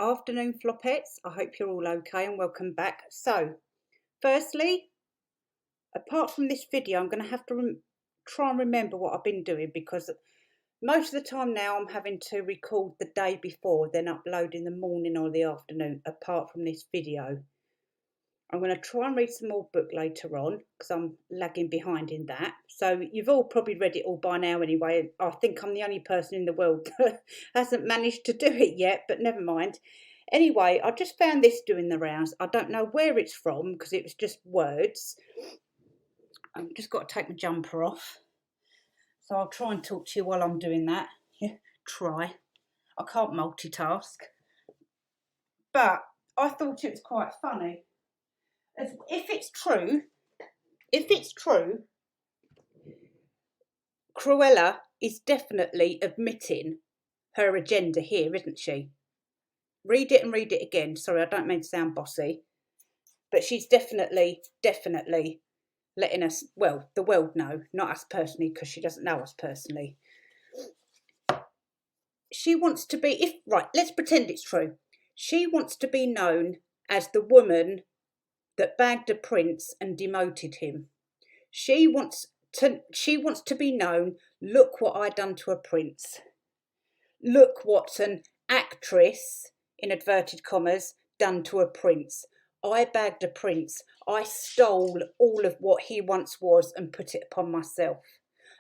Afternoon floppettes, I hope you're all okay and welcome back. So firstly, apart from this video, I'm going to have to try and remember what I've been doing, because most of the time now I'm having to record the day before, then upload in the morning or the afternoon. Apart from this video, I'm going to try and read some more book later on because I'm lagging behind in that. So you've all probably read it all by now anyway. I think I'm the only person in the world that hasn't managed to do it yet, but never mind. Anyway, I just found this doing the rounds. I don't know where it's from because it was just words. I've just got to take my jumper off. So I'll try and talk to you while I'm doing that. Yeah, try. I can't multitask. But I thought it was quite funny. If it's true, Cruella is definitely admitting her agenda here, isn't she? Read it and read it again. Sorry, I don't mean to sound bossy. But she's definitely letting us, well, the world know, not us personally, because she doesn't know us personally. She wants to be, right, let's pretend it's true. She wants to be known as the woman that bagged a prince and demoted him. She wants to be known, look what I done to a prince. Look what an actress, in inverted commas, done to a prince. I bagged a prince. I stole all of what he once was and put it upon myself.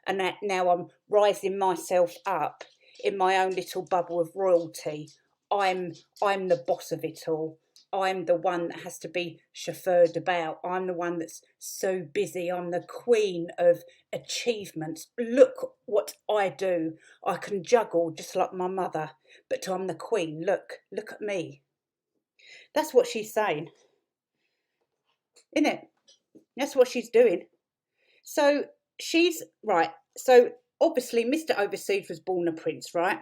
And that now I'm rising myself up in my own little bubble of royalty. I'm the boss of it all. I'm the one that has to be chauffeured about. I'm the one that's so busy. I'm the queen of achievements. Look what I do. I can juggle just like my mother, but I'm the queen. Look at me. That's what she's saying, isn't it? That's what she's doing. So she's right. So obviously Mr. Overseas was born a prince, right?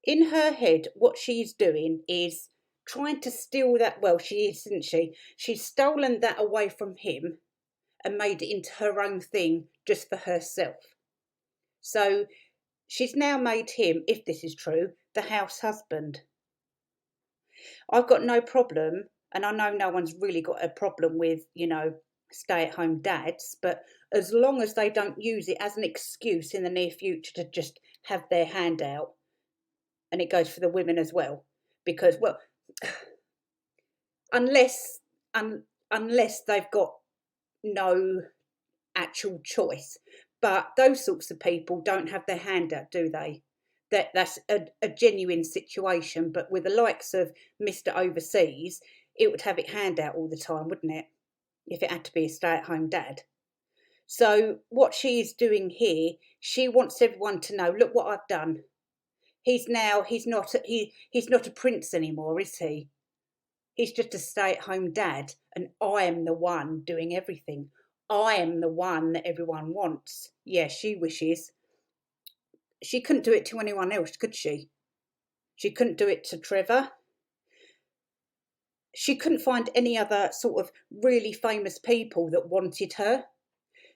In her head, what she's doing is trying to steal that. Well, she is, isn't she? She's stolen that away from him and made it into her own thing just for herself. So she's now made him, if this is true, the house husband. I've got no problem, and I know no one's really got a problem with, stay-at-home dads, but as long as they don't use it as an excuse in the near future to just have their hand out, and it goes for the women as well, because, well, unless they've got no actual choice. But those sorts of people don't have their hand out, do they? That's a genuine situation. But with the likes of Mr. Overseas, it would have it hand out all the time, wouldn't it? If it had to be a stay-at-home dad. So what she is doing here, she wants everyone to know, look what I've done. He's not a prince anymore, is he? He's just a stay-at-home dad, and I am the one doing everything. I am the one that everyone wants. Yeah, she wishes. She couldn't do it to anyone else, could she? She couldn't do it to Trevor. She couldn't find any other sort of really famous people that wanted her.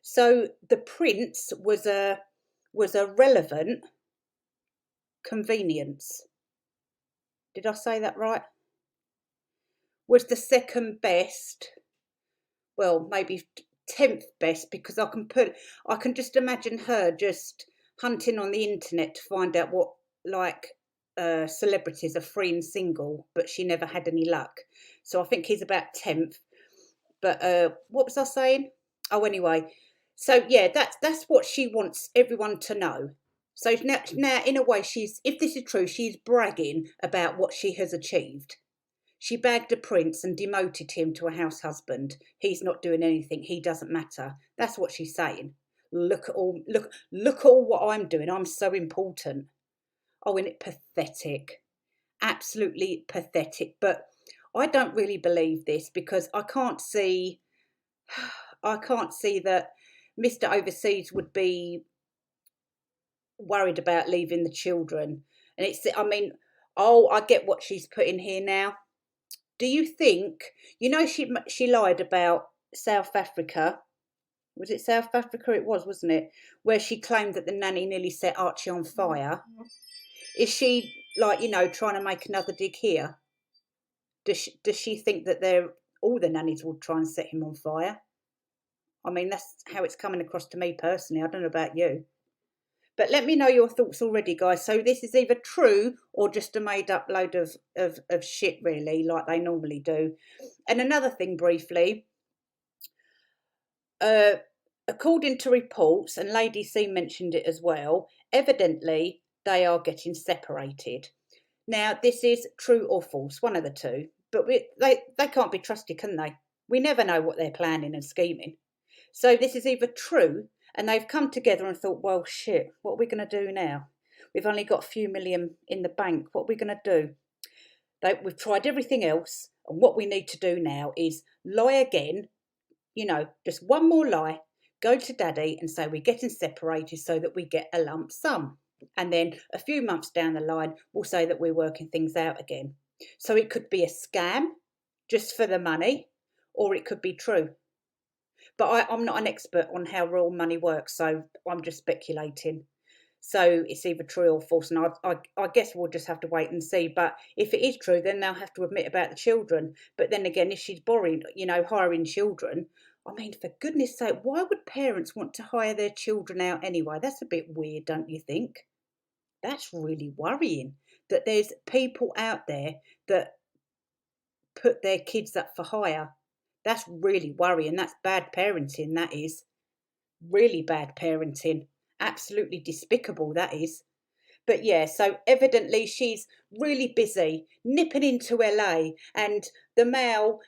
So the prince was a relevant convenience. Did I say that right? Was the second best, well, maybe 10th best, because I can just imagine her just hunting on the internet to find out what celebrities are free and single, but she never had any luck. So I think he's about 10th. But what was I saying? Oh, anyway. So yeah, that's what she wants everyone to know. So now in a way, if this is true, she's bragging about what she has achieved. She bagged a prince and demoted him to a house husband. He's not doing anything. He doesn't matter. That's what she's saying. Look all what I'm doing. I'm so important. Oh, isn't it pathetic? Absolutely pathetic. But I don't really believe this, because I can't see that Mr. Overseas would be worried about leaving the children. And I get what she's putting here now. Do you think, she lied about South Africa? Was it South Africa? It was, wasn't it? Where she claimed that the nanny nearly set Archie on fire. Is she, trying to make another dig here? Does she think that all the nannies will try and set him on fire? I mean, that's how it's coming across to me personally. I don't know about you. But let me know your thoughts already, guys. So this is either true or just a made up load of shit, really, like they normally do. And another thing briefly, according to reports, and Lady C mentioned it as well, evidently they are getting separated. Now, this is true or false, one of the two. But they can't be trusted, can they? We never know what they're planning and scheming. So this is either true and they've come together and thought, well, shit, what are we going to do now? We've only got a few million in the bank. What are we going to do? We've tried everything else. And what we need to do now is lie again, just one more lie, go to daddy and say we're getting separated so that we get a lump sum. And then a few months down the line, we'll say that we're working things out again. So it could be a scam just for the money, or it could be true. But I'm not an expert on how royal money works, so I'm just speculating. So it's either true or false, and I guess we'll just have to wait and see. But if it is true, then they'll have to admit about the children. But then again, if she's borrowing, hiring children, I mean, for goodness sake, why would parents want to hire their children out anyway? That's a bit weird, don't you think? That's really worrying that there's people out there that put their kids up for hire. That's really worrying. That's bad parenting, that is. Really bad parenting. Absolutely despicable, that is. But yeah, so evidently she's really busy nipping into LA, and the male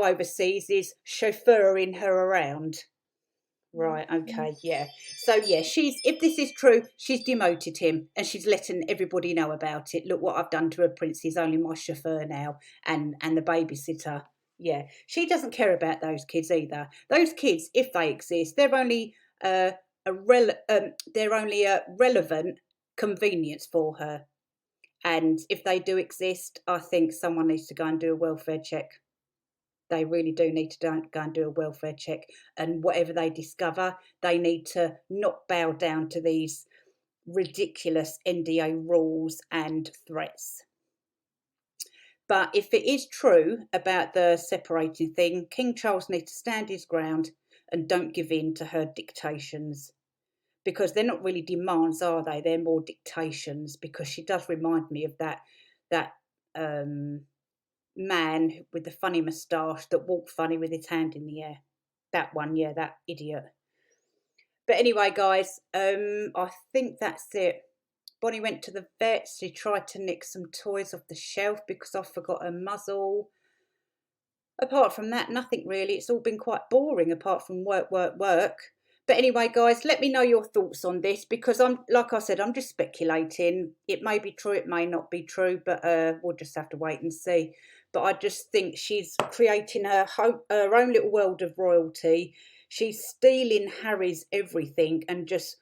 overseas is chauffeuring her around. Right, okay, yeah. So yeah, if this is true, she's demoted him and she's letting everybody know about it. Look what I've done to a prince. He's only my chauffeur now and the babysitter. Yeah, she doesn't care about those kids either. Those kids, if they exist, they're only a relevant convenience for her. And if they do exist, I think someone needs to go and do a welfare check. They really do need to go and do a welfare check. And whatever they discover, they need to not bow down to these ridiculous NDA rules and threats. But if it is true about the separating thing, King Charles needs to stand his ground and don't give in to her dictations. Because they're not really demands, are they? They're more dictations, because she does remind me of that man with the funny moustache that walked funny with his hand in the air. That one, yeah, that idiot. But anyway, guys, I think that's it. Bonnie went to the vet. She tried to nick some toys off the shelf because I forgot her muzzle. Apart from that, nothing really. It's all been quite boring apart from work. But anyway, guys, let me know your thoughts on this, because like I said, I'm just speculating. It may be true, it may not be true, but we'll just have to wait and see. But I just think she's creating her own little world of royalty. She's stealing Harry's everything and just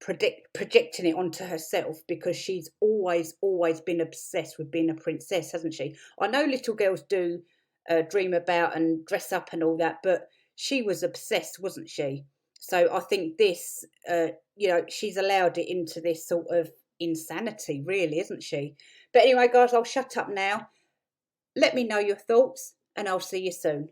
projecting it onto herself, because she's always been obsessed with being a princess, hasn't she? I know little girls do dream about and dress up and all that, but she was obsessed, wasn't she? So I think this, she's allowed it into this sort of insanity, really, isn't she? But anyway, guys, I'll shut up now. Let me know your thoughts, and I'll see you soon.